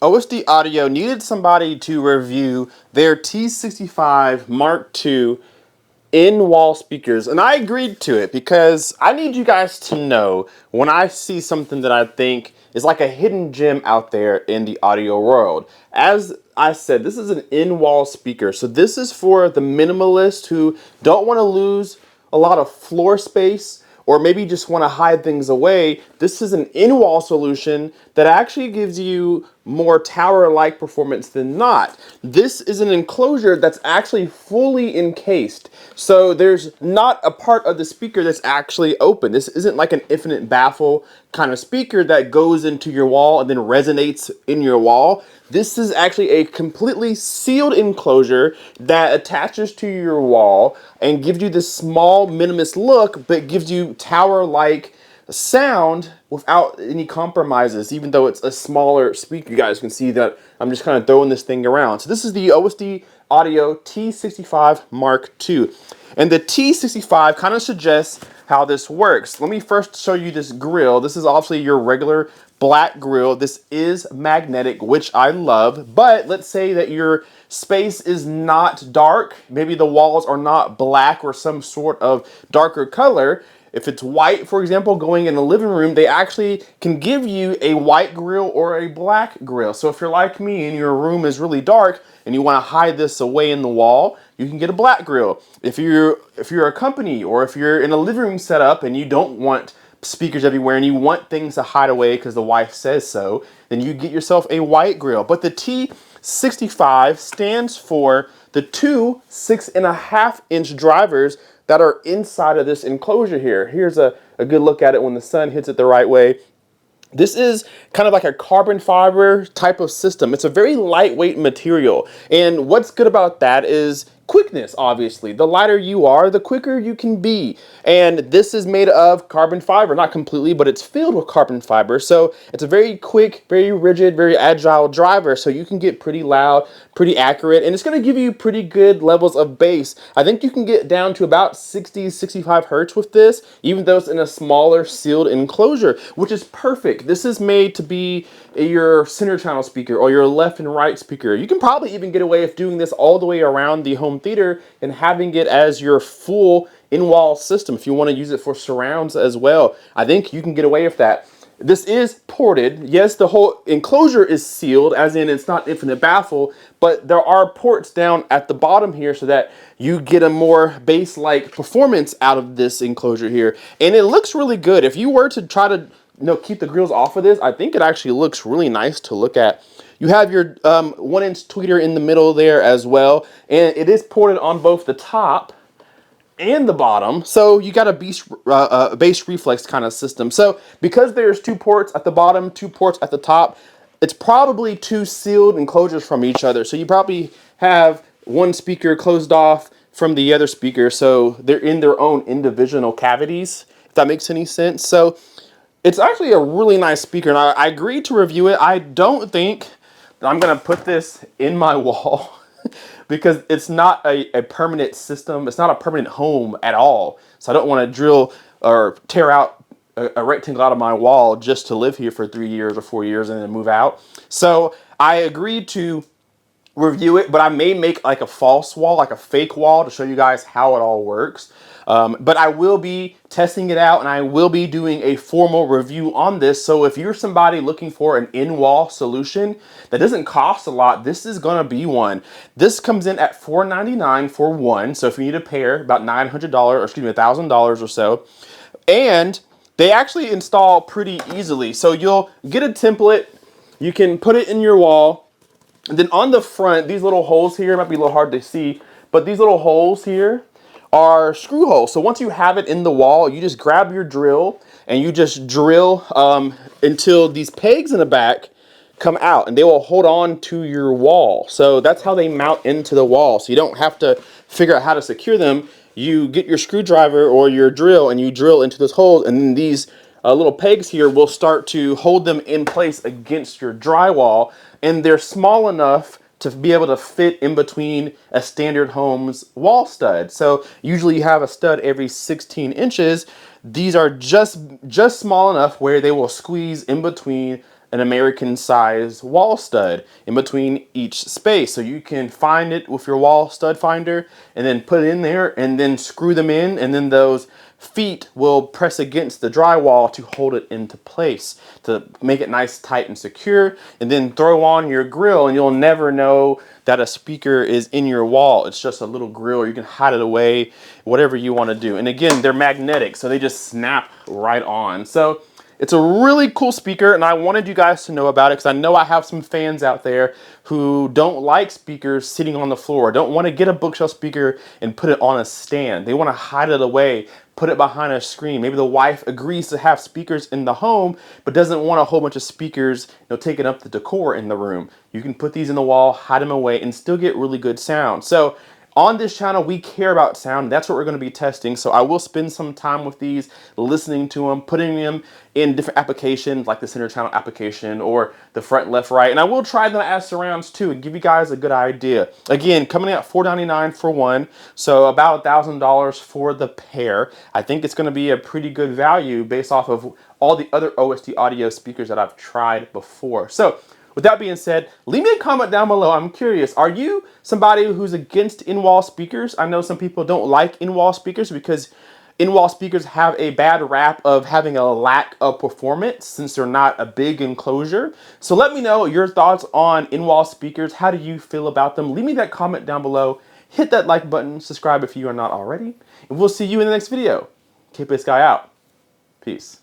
OSD Audio needed somebody to review their T65 Mark II in-wall speakers, and I agreed to it because I need you guys to know when I see something that I think is like a hidden gem out there in the audio world. As I said, this is an in-wall speaker, so this is for the minimalist who don't want to lose a lot of floor space, or maybe just want to hide things away. This is an in-wall solution that actually gives you more tower-like performance than not. This is an enclosure that's actually fully encased. So there's not a part of the speaker that's actually open. This isn't like an infinite baffle kind of speaker that goes into your wall and then resonates in your wall. This is actually a completely sealed enclosure that attaches to your wall and gives you this small minimalist look, but gives you tower-like sound without any compromises, even though it's a smaller speaker. You guys can see that I'm just kind of throwing this thing around. So this is the OSD Audio T65 Mark II. And the T65 kind of suggests how this works. Let me first show you this grill. This is obviously your regular black grill. This is magnetic, which I love, but let's say that your space is not dark. Maybe the walls are not black or some sort of darker color. If it's white, for example, going in the living room, they actually can give you a white grill or a black grill. So if you're like me and your room is really dark and you want to hide this away in the wall, you can get a black grill. If you're a company or if you're in a living room setup and you don't want speakers everywhere and you want things to hide away because the wife says so, then you get yourself a white grill. But the T65 stands for the two 6.5-inch drivers that are inside of this enclosure here. Here's a good look at it when the sun hits it the right way. This is kind of like a carbon fiber type of system. It's a very lightweight material. And what's good about that is quickness, obviously. The lighter you are, the quicker you can be. And this is made of carbon fiber, not completely, but it's filled with carbon fiber. So it's a very quick, very rigid, very agile driver. So you can get pretty loud, pretty accurate, and it's going to give you pretty good levels of bass. I think you can get down to about 60, 65 hertz with this, even though it's in a smaller sealed enclosure, which is perfect. This is made to be your center channel speaker or your left and right speaker. You can probably even get away with doing this all the way around the home theater and having it as your full in-wall system if you want to use it for surrounds as well. I think you can get away with that. This is ported. Yes, the whole enclosure is sealed, as in it's not infinite baffle, but there are ports down at the bottom here so that you get a more bass-like performance out of this enclosure here. And it looks really good. If you were to try to keep the grills off of this, I think it actually looks really nice to look at. You have your 1-inch tweeter in the middle there as well, and it is ported on both the top and the bottom, so you got a bass reflex kind of system. So because there's 2 ports at the bottom, 2 ports at the top, it's probably 2 sealed enclosures from each other. So you probably have one speaker closed off from the other speaker, so they're in their own individual cavities, if that makes any sense. So it's actually a really nice speaker, and I agreed to review it. I don't think that I'm going to put this in my wall because it's not a permanent system. It's not a permanent home at all. So I don't want to drill or tear out a rectangle out of my wall just to live here for 3 years or 4 years and then move out. So I agreed to review it, but I may make like a false wall, like a fake wall, to show you guys how it all works. But I will be testing it out and I will be doing a formal review on this. So if you're somebody looking for an in-wall solution that doesn't cost a lot, this is gonna be one. This comes in at $499 for one. So if you need a pair, about $900, or excuse me, $1,000 or so. And they actually install pretty easily. So you'll get a template, you can put it in your wall, and then on the front, these little holes here, might be a little hard to see, but these little holes here are screw holes. So once you have it in the wall, you just grab your drill and you just drill until these pegs in the back come out, and they will hold on to your wall. So that's how they mount into the wall. So you don't have to figure out how to secure them. You get your screwdriver or your drill and you drill into those holes, and then these little pegs here will start to hold them in place against your drywall, and they're small enough to be able to fit in between a standard home's wall stud. So usually you have a stud every 16 inches. These are just small enough where they will squeeze in between an American size wall stud in between each space. So you can find it with your wall stud finder and then put it in there and then screw them in, and then those feet will press against the drywall to hold it into place to make it nice, tight, and secure. And then throw on your grill and you'll never know that a speaker is in your wall. It's just a little grill. You can hide it away, whatever you want to do. And again, they're magnetic, so they just snap right on. So it's a really cool speaker, and I wanted you guys to know about it because I know I have some fans out there who don't like speakers sitting on the floor, don't want to get a bookshelf speaker and put it on a stand. They want to hide it away, put it behind a screen. Maybe the wife agrees to have speakers in the home, but doesn't want a whole bunch of speakers, taking up the decor in the room. You can put these in the wall, hide them away, and still get really good sound. So on this channel, we care about sound. That's what we're going to be testing. So I will spend some time with these, listening to them, putting them in different applications like the center channel application or the front, left, right. And I will try them as surrounds too and give you guys a good idea. Again, coming out $499 for one, so about $1,000 for the pair. I think it's going to be a pretty good value based off of all the other OSD audio speakers that I've tried before. So with that being said, leave me a comment down below. I'm curious, are you somebody who's against in-wall speakers? I know some people don't like in-wall speakers because in-wall speakers have a bad rap of having a lack of performance since they're not a big enclosure. So let me know your thoughts on in-wall speakers. How do you feel about them? Leave me that comment down below. Hit that like button, subscribe if you are not already, and we'll see you in the next video. K-Pace Guy out. Peace.